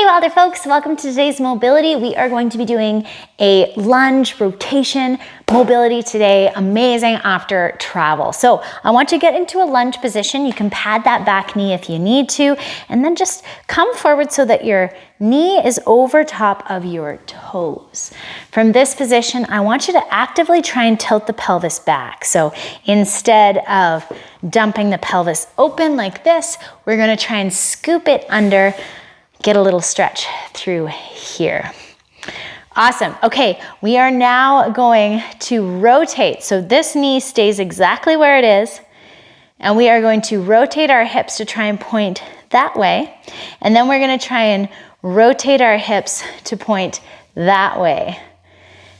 WILDR folks, welcome to today's mobility. We are going to be doing a lunge rotation mobility today. Amazing after travel. So I want you to get into a lunge position. You can pad that back knee if you need to, and then just come forward so that your knee is over top of your toes. From this position, I want you to actively try and tilt the pelvis back. So instead of dumping the pelvis open like this, we're going to try and scoop it under. Get a little stretch through here. Awesome. Okay, we are now going to rotate. So this knee stays exactly where it is, and we are going to rotate our hips to try and point that way. And then we're going to try and rotate our hips to point that way.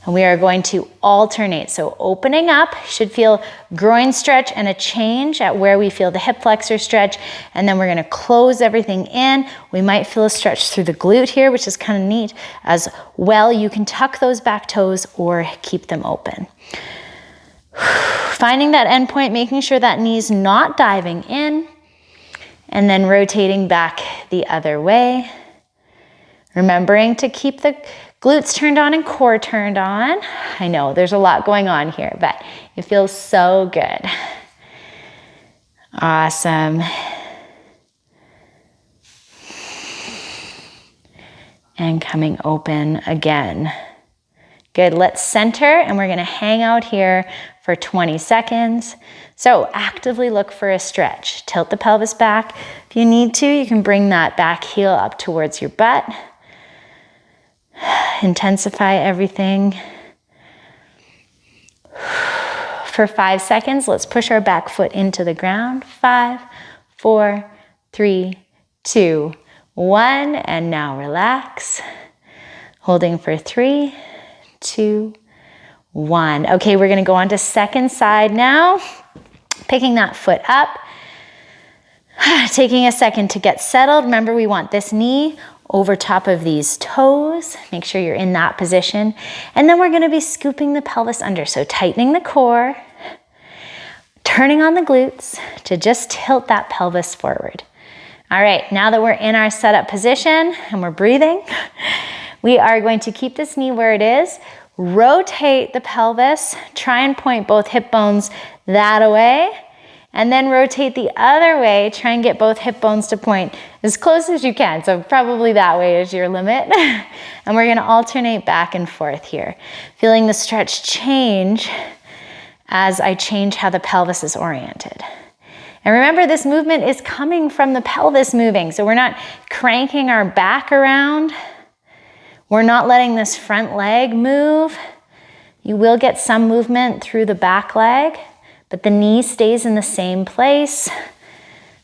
And we are going to alternate. So opening up, should feel groin stretch and a change at where we feel the hip flexor stretch. And then we're going to close everything in. We might feel a stretch through the glute here, which is kind of neat as well. You can tuck those back toes or keep them open. Finding that end point, making sure that knee's not diving in, and then rotating back the other way. Remembering to keep the glutes turned on and core turned on. I know there's a lot going on here, but it feels so good. Awesome. And coming open again. Good, let's center, and we're gonna hang out here for 20 seconds. So actively look for a stretch. Tilt the pelvis back. If you need to, you can bring that back heel up towards your butt. Intensify everything. For 5 seconds, let's push our back foot into the ground. 5, 4, 3, 2, 1. And now relax. Holding for 3, 2, 1. Okay, we're gonna go on to second side now. Picking that foot up. Taking a second to get settled. Remember, we want this knee over top of these toes. Make sure you're in that position. And then we're gonna be scooping the pelvis under. So tightening the core, turning on the glutes to just tilt that pelvis forward. All right, now that we're in our setup position and we're breathing, we are going to keep this knee where it is, rotate the pelvis, try and point both hip bones that way, and then rotate the other way. Try and get both hip bones to point as close as you can. So probably that way is your limit. And we're gonna alternate back and forth here. Feeling the stretch change as I change how the pelvis is oriented. And remember, this movement is coming from the pelvis moving. So we're not cranking our back around. We're not letting this front leg move. You will get some movement through the back leg, but the knee stays in the same place.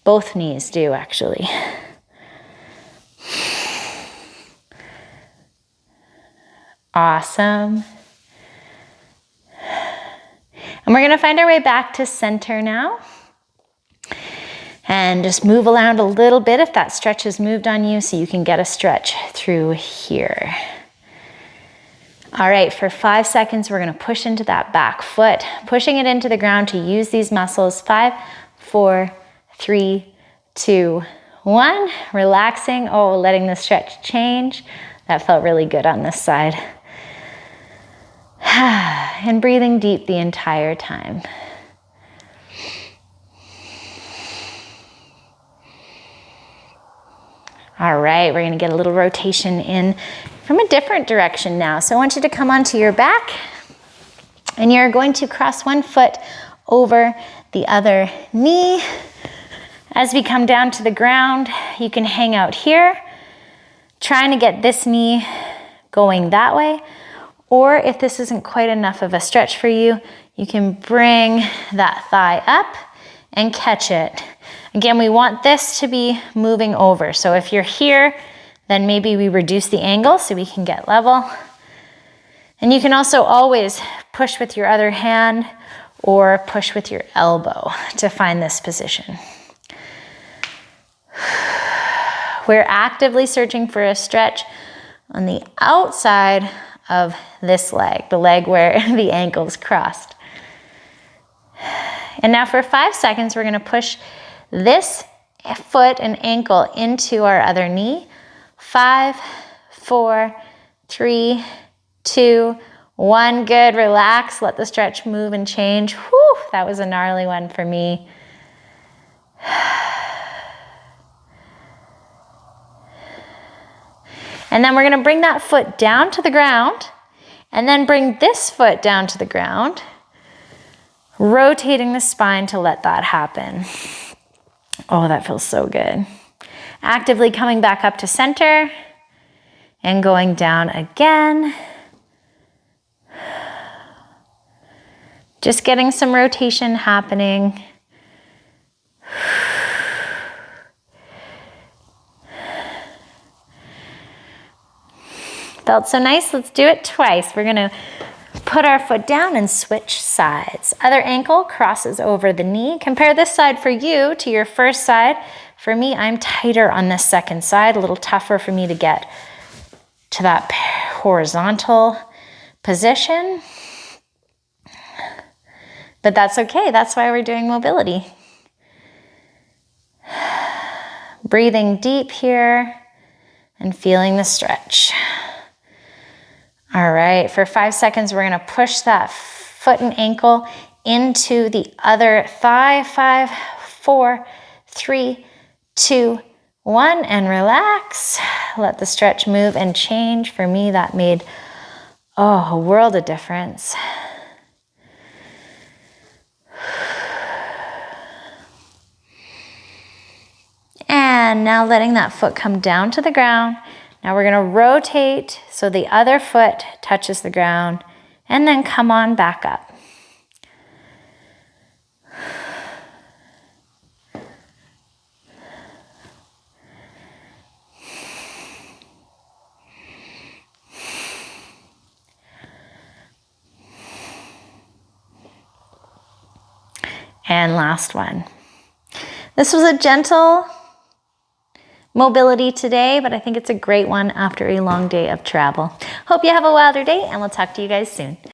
Both knees do, actually. Awesome. And we're gonna find our way back to center now. And just move around a little bit if that stretch has moved on you so you can get a stretch through here. All right, for 5 seconds, we're gonna push into that back foot, pushing it into the ground to use these muscles. 5, 4, 3, 2, 1. Relaxing, letting the stretch change. That felt really good on this side. And breathing deep the entire time. All right, we're gonna get a little rotation in from a different direction now. So I want you to come onto your back, and you're going to cross one foot over the other knee. As we come down to the ground, you can hang out here, trying to get this knee going that way. Or if this isn't quite enough of a stretch for you, you can bring that thigh up and catch it. Again, we want this to be moving over. So if you're here, then maybe we reduce the angle so we can get level. And you can also always push with your other hand or push with your elbow to find this position. We're actively searching for a stretch on the outside of this leg, the leg where the ankle's crossed. And now for 5 seconds, we're gonna push this foot and ankle into our other knee, 5, 4, 3, 2, 1. Good. Relax. Let the stretch move and change. Whew, that was a gnarly one for me. And then we're going to bring that foot down to the ground and then bring this foot down to the ground, rotating the spine to let that happen. Oh, that feels so good. Actively coming back up to center and going down again. Just getting some rotation happening. Felt so nice. Let's do it twice. We're going to put our foot down and switch sides. Other ankle crosses over the knee. Compare this side for you to your first side. For me, I'm tighter on this second side, a little tougher for me to get to that horizontal position. But that's okay. That's why we're doing mobility. Breathing deep here and feeling the stretch. All right, for 5 seconds, we're gonna push that foot and ankle into the other thigh. 5, 4, 3, 2, 1, and relax. Let the stretch move and change. For me, that made, a world of difference. And now letting that foot come down to the ground. Now we're going to rotate so the other foot touches the ground and then come on back up. And last one. This was a gentle mobility today, but I think it's a great one after a long day of travel. Hope you have a wilder day, and we'll talk to you guys soon.